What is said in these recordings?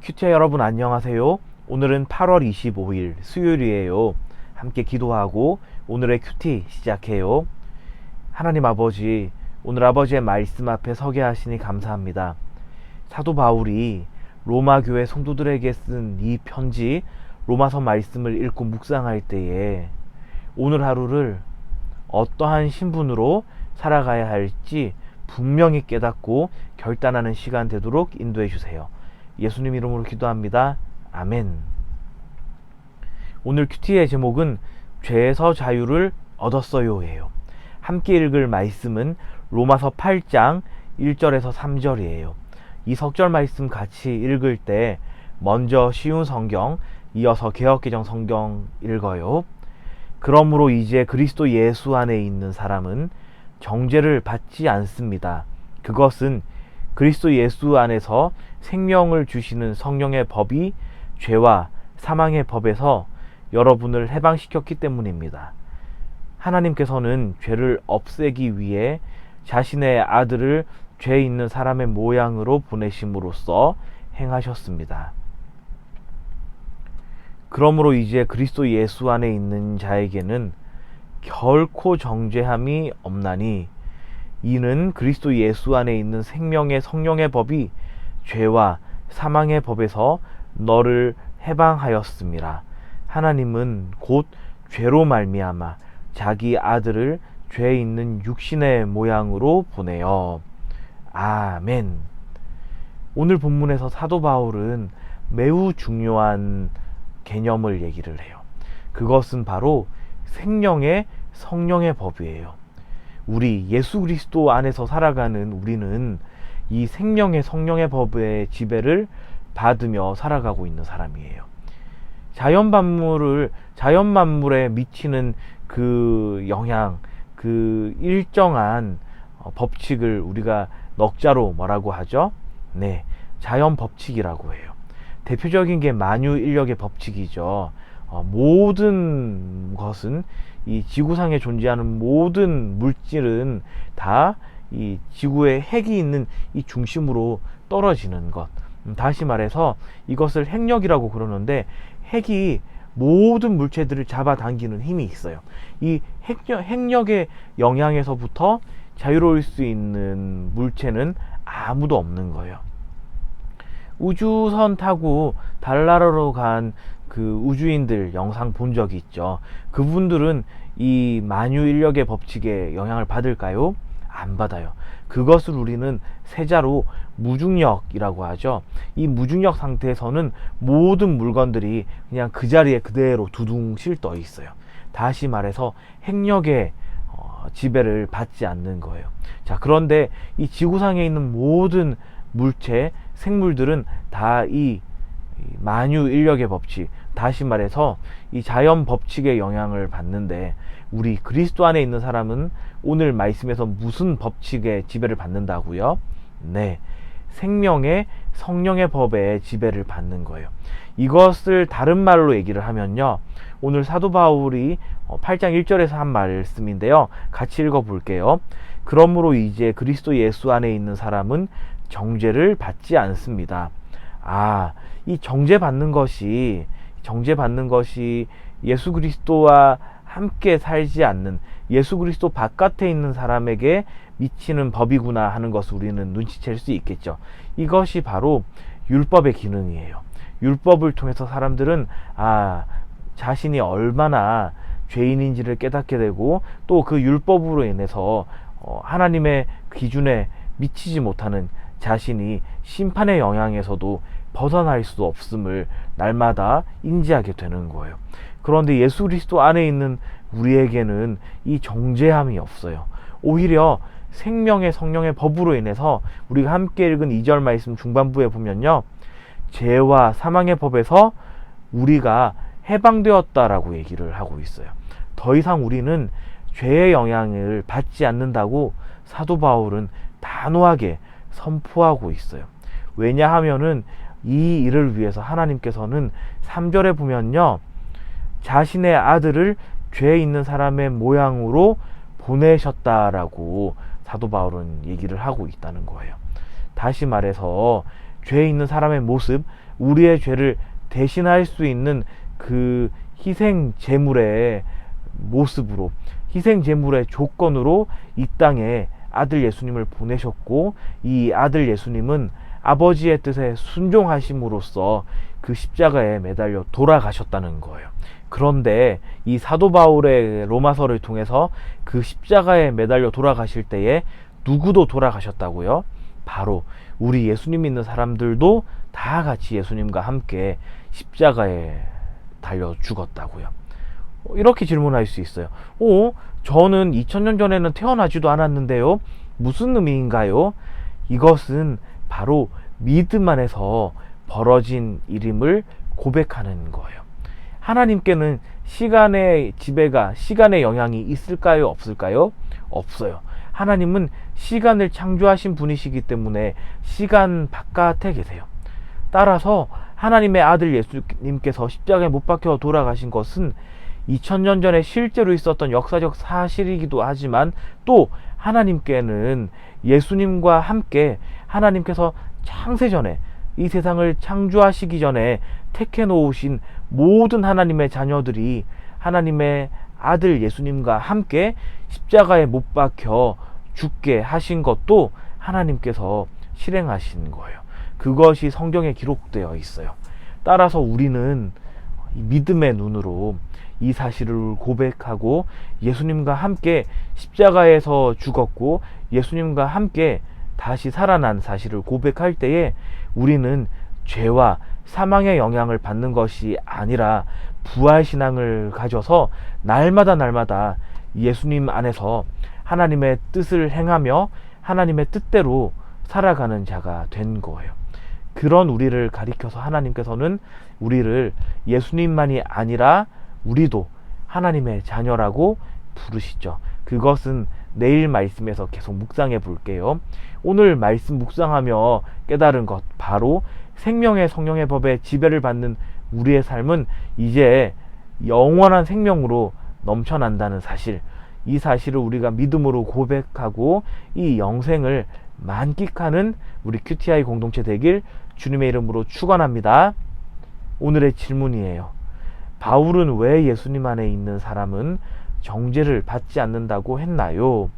큐티아 여러분 안녕하세요. 오늘은 8월 25일 수요일이에요. 함께 기도하고 오늘의 큐티 시작해요. 하나님 아버지, 오늘 아버지의 말씀 앞에 서게 하시니 감사합니다. 사도 바울이 로마 교회 성도들에게 쓴 이 편지 로마서 말씀을 읽고 묵상할 때에 오늘 하루를 어떠한 신분으로 살아가야 할지 분명히 깨닫고 결단하는 시간 되도록 인도해 주세요. 예수님 이름으로 기도합니다. 아멘. 오늘 큐티의 제목은 죄에서 자유를 얻었어요 예요. 함께 읽을 말씀은 로마서 8장 1절에서 3절이에요. 이 석절 말씀 같이 읽을 때 먼저 쉬운 성경, 이어서 개역개정 성경 읽어요. 그러므로 이제 그리스도 예수 안에 있는 사람은 정죄를 받지 않습니다. 그것은 그리스도 예수 안에서 생명을 주시는 성령의 법이 죄와 사망의 법에서 여러분을 해방시켰기 때문입니다. 하나님께서는 죄를 없애기 위해 자신의 아들을 죄 있는 사람의 모양으로 보내심으로써 행하셨습니다. 그러므로 이제 그리스도 예수 안에 있는 자에게는 결코 정죄함이 없나니 이는 그리스도 예수 안에 있는 생명의 성령의 법이 죄와 사망의 법에서 너를 해방하였음이라. 하나님은 곧 죄로 말미암아 자기 아들을 죄 있는 육신의 모양으로 보내어. 아멘. 오늘 본문에서 사도 바울은 매우 중요한 개념을 얘기를 해요. 그것은 바로 생명의 성령의 법이에요. 우리 예수 그리스도 안에서 살아가는 우리는 이 생명의 성령의 법의 지배를 받으며 살아가고 있는 사람이에요. 자연 만물에 미치는 그 영향, 그 일정한 법칙을 우리가 넉자로 뭐라고 하죠? 네, 자연 법칙이라고 해요. 대표적인 게 만유인력의 법칙이죠. 모든 것은 이 지구상에 존재하는 모든 물질은 다 이 지구의 핵이 있는 이 중심으로 떨어지는 것. 다시 말해서 이것을 핵력이라고 그러는데 핵이 모든 물체들을 잡아당기는 힘이 있어요. 이 핵력의 영향에서부터 자유로울 수 있는 물체는 아무도 없는 거예요. 우주선 타고 달나라로 간 그 우주인들 영상 본 적이 있죠. 그분들은 이 만유인력의 법칙에 영향을 받을까요? 안 받아요. 그것을 우리는 세자로 무중력이라고 하죠. 이 무중력 상태에서는 모든 물건들이 그냥 그 자리에 그대로 두둥실 떠 있어요. 다시 말해서 핵력의 지배를 받지 않는 거예요. 자, 그런데 이 지구상에 있는 모든 물체, 생물들은 다 이 만유인력의 법칙, 다시 말해서 이 자연 법칙의 영향을 받는데 우리 그리스도 안에 있는 사람은 오늘 말씀에서 무슨 법칙의 지배를 받는다고요? 네, 생명의 성령의 법의 지배를 받는 거예요. 이것을 다른 말로 얘기를 하면요, 오늘 사도 바울이 8장 1절에서 한 말씀인데요, 같이 읽어볼게요. 그러므로 이제 그리스도 예수 안에 있는 사람은 정죄를 받지 않습니다. 이 정죄받는 것이 예수 그리스도와 함께 살지 않는, 예수 그리스도 바깥에 있는 사람에게 미치는 법이구나 하는 것을 우리는 눈치챌 수 있겠죠. 이것이 바로 율법의 기능이에요. 율법을 통해서 사람들은 자신이 얼마나 죄인인지를 깨닫게 되고, 또 그 율법으로 인해서 하나님의 기준에 미치지 못하는 자신이 심판의 영향에서도 벗어날 수 없음을 날마다 인지하게 되는 거예요. 그런데 예수 그리스도 안에 있는 우리에게는 이 정죄함이 없어요. 오히려 생명의 성령의 법으로 인해서 우리가 함께 읽은 2절 말씀 중반부에 보면요, 죄와 사망의 법에서 우리가 해방되었다라고 얘기를 하고 있어요. 더 이상 우리는 죄의 영향을 받지 않는다고 사도 바울은 단호하게 선포하고 있어요. 왜냐하면은 이 일을 위해서 하나님께서는 3절에 보면요, 자신의 아들을 죄 있는 사람의 모양으로 보내셨다라고 사도 바울은 얘기를 하고 있다는 거예요. 다시 말해서 죄 있는 사람의 모습, 우리의 죄를 대신할 수 있는 그 희생 제물의 모습으로, 희생 제물의 조건으로 이 땅에 아들 예수님을 보내셨고, 이 아들 예수님은 아버지의 뜻에 순종하심으로써 그 십자가에 매달려 돌아가셨다는 거예요. 그런데 이 사도 바울의 로마서를 통해서 그 십자가에 매달려 돌아가실 때에 누구도 돌아가셨다고요? 바로 우리 예수님 믿는 사람들도 다 같이 예수님과 함께 십자가에 달려 죽었다고요. 이렇게 질문할 수 있어요. 저는 2000년 전에는 태어나지도 않았는데요. 무슨 의미인가요? 이것은 바로 믿음 안에서 벌어진 일임을 고백하는 거예요. 하나님께는 시간의 지배가, 시간의 영향이 있을까요? 없을까요? 없어요. 하나님은 시간을 창조하신 분이시기 때문에 시간 바깥에 계세요. 따라서 하나님의 아들 예수님께서 십자가에 못 박혀 돌아가신 것은 2000년 전에 실제로 있었던 역사적 사실이기도 하지만, 또 하나님께는 예수님과 함께 하나님께서 창세전에, 이 세상을 창조하시기 전에 택해 놓으신 모든 하나님의 자녀들이 하나님의 아들 예수님과 함께 십자가에 못 박혀 죽게 하신 것도 하나님께서 실행하신 거예요. 그것이 성경에 기록되어 있어요. 따라서 우리는 믿음의 눈으로 이 사실을 고백하고 예수님과 함께 십자가에서 죽었고 예수님과 함께 다시 살아난 사실을 고백할 때에 우리는 죄와 사망의 영향을 받는 것이 아니라 부활신앙을 가져서 날마다 예수님 안에서 하나님의 뜻을 행하며 하나님의 뜻대로 살아가는 자가 된 거예요. 그런 우리를 가리켜서 하나님께서는 우리를 예수님만이 아니라 우리도 하나님의 자녀라고 부르시죠. 그것은 내일 말씀에서 계속 묵상해 볼게요. 오늘 말씀 묵상하며 깨달은 것, 바로 생명의 성령의 법에 지배를 받는 우리의 삶은 이제 영원한 생명으로 넘쳐난다는 사실, 이 사실을 우리가 믿음으로 고백하고 이 영생을 만끽하는 우리 QTI 공동체 되길 주님의 이름으로 축원합니다. 오늘의 질문이에요. 바울은 왜 예수님 안에 있는 사람은 정죄를 받지 않는다고 했나요?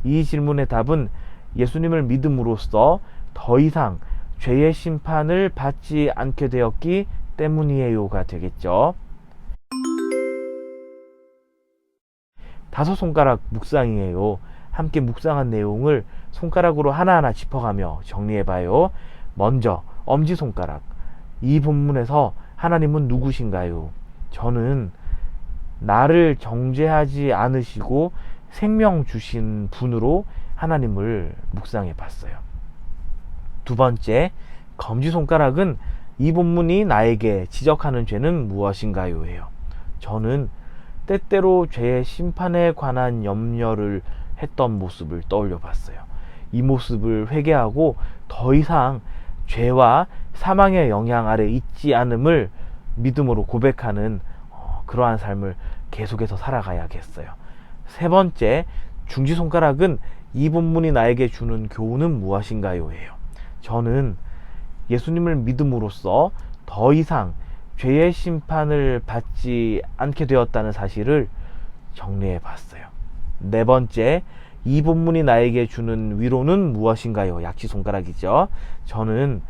이 질문의 답은 예수님을 믿음으로써 더 이상 죄의 심판을 받지 않게 되었기 때문이에요가 되겠죠. 5손가락 묵상이에요. 함께 묵상한 내용을 손가락으로 하나하나 짚어가며 정리해봐요. 먼저 엄지손가락. 이 본문에서 하나님은 누구신가요? 저는 나를 정죄하지 않으시고 생명 주신 분으로 하나님을 묵상해 봤어요. 두 번째, 검지손가락은 이 본문이 나에게 지적하는 죄는 무엇인가요? 예요. 저는 때때로 죄의 심판에 관한 염려를 했던 모습을 떠올려 봤어요. 이 모습을 회개하고 더 이상 죄와 사망의 영향 아래 있지 않음을 믿음으로 고백하는 그러한 삶을 계속해서 살아가야겠어요. 세 번째, 중지손가락은 이 본문이 나에게 주는 교훈은 무엇인가요? 예요. 저는 예수님을 믿음으로써 더 이상 죄의 심판을 받지 않게 되었다는 사실을 정리해 봤어요. 네 번째, 이 본문이 나에게 주는 위로는 무엇인가요? 약지손가락이죠. 저는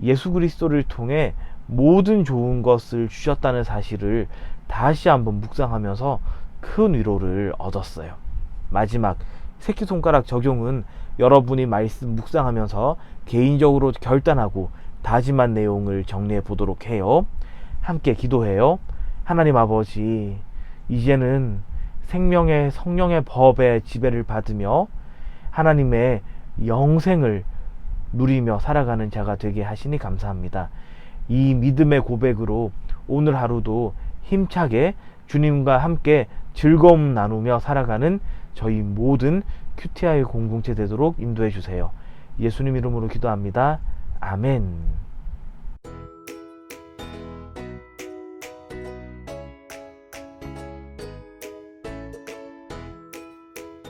예수 그리스도를 통해 모든 좋은 것을 주셨다는 사실을 다시 한번 묵상하면서 큰 위로를 얻었어요. 마지막, 새끼손가락 적용은 여러분이 말씀 묵상하면서 개인적으로 결단하고 다짐한 내용을 정리해 보도록 해요. 함께 기도해요. 하나님 아버지, 이제는 생명의 성령의 법의 지배를 받으며 하나님의 영생을 누리며 살아가는 자가 되게 하시니 감사합니다. 이 믿음의 고백으로 오늘 하루도 힘차게 주님과 함께 즐거움 나누며 살아가는 저희 모든 QTI 공동체 되도록 인도해 주세요. 예수님 이름으로 기도합니다. 아멘.